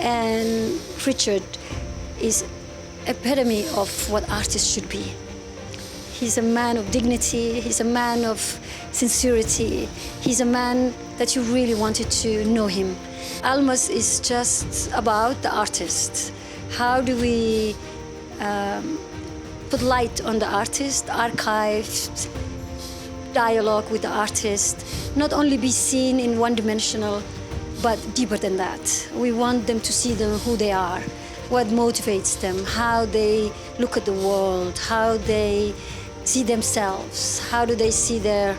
And Richard is epitome of what artists should be. He's a man of dignity, he's a man of sincerity, he's a man that you really wanted to know him. Almas is just about the artist. How do we put light on the artist, archive, dialogue with the artist, not only be seen in one-dimensional, but deeper than that. We want them to see them who they are, what motivates them, how they look at the world, how they see themselves, how do they see their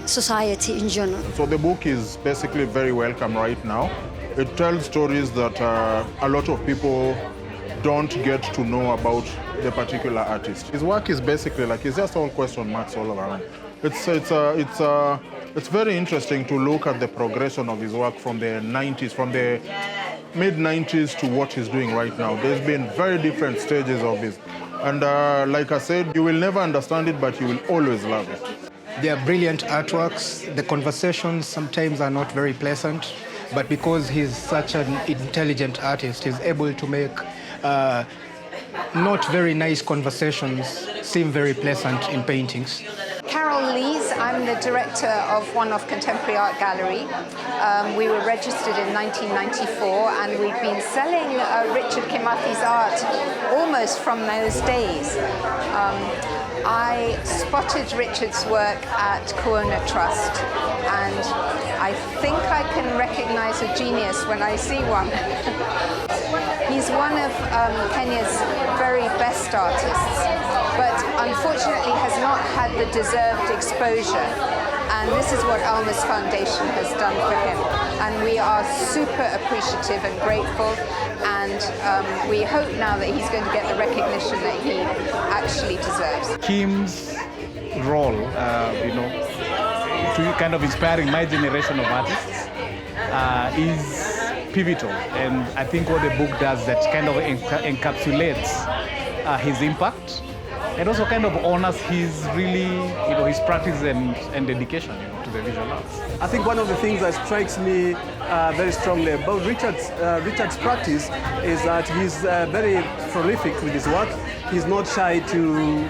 society in general. So the book is basically very welcome right now. It tells stories that a lot of people don't get to know about the particular artist. His work is basically like, it's just all question marks all around. It's very interesting to look at the progression of his work from the 90s, from the mid-90s to what he's doing right now. There's been very different stages of this. And like I said, you will never understand it, but you will always love it. They are brilliant artworks. The conversations sometimes are not very pleasant, but because he's such an intelligent artist, he's able to make not very nice conversations seem very pleasant in paintings. Carol Lees, I'm the director of One Off Contemporary Art Gallery. We were registered in 1994 and we've been selling Richard Kimathi's art almost from those days. I spotted Richard's work at Kuona Trust and I think I can recognize a genius when I see one. He's one of Kenya's very best artists, but unfortunately has not had the deserved exposure. And this is what Almas Foundation has done for him. And we are super appreciative and grateful. And we hope now that he's going to get the recognition that he actually deserves. Kim's role, to kind of inspiring my generation of artists is pivotal. And I think what the book does that kind of encapsulates his impact and also kind of honors his his practice and dedication to the visual arts. I think one of the things that strikes me very strongly about Richard's practice is that he's very prolific with his work. He's not shy to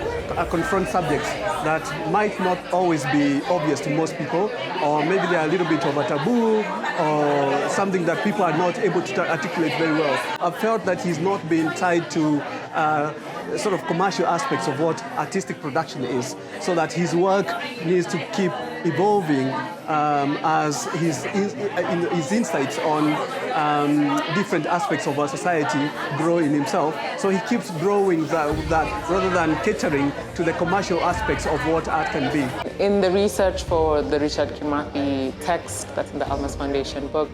confront subjects that might not always be obvious to most people, or maybe they're a little bit of a taboo, or something that people are not able to articulate very well. I've felt that he's not been tied to sort of commercial aspects of what artistic production is, so that his work needs to keep evolving as his insights on different aspects of our society grow in himself. So he keeps growing that rather than catering to the commercial aspects of what art can be. In the research for the Richard Kimathi text that's in the Almas Foundation book,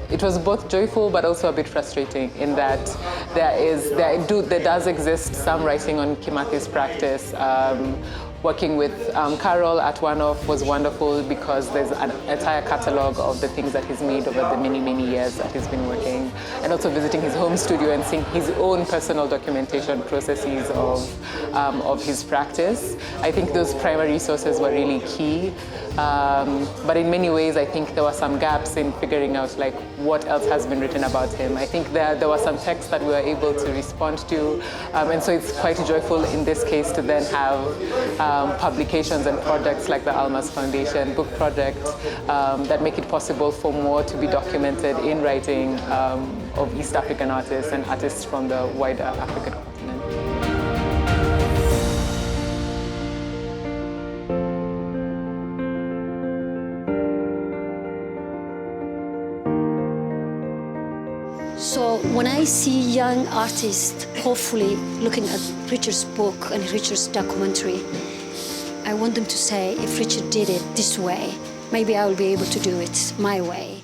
it was both joyful but also a bit frustrating in that there does exist some writing on Kimathi's practice. Working with Carol at One Off was wonderful because there's an entire catalogue of the things that he's made over the many, many years that he's been working. And also visiting his home studio and seeing his own personal documentation processes of his practice. I think those primary sources were really key. But in many ways, I think there were some gaps in figuring out like what else has been written about him. I think there were some texts that we were able to respond to. And so it's quite joyful in this case to then have publications and projects like the Almas Foundation book project that make it possible for more to be documented in writing of East African artists and artists from the wider African continent. So when I see young artists hopefully looking at Richard's book and Richard's documentary, I want them to say, if Richard did it this way, maybe I will be able to do it my way.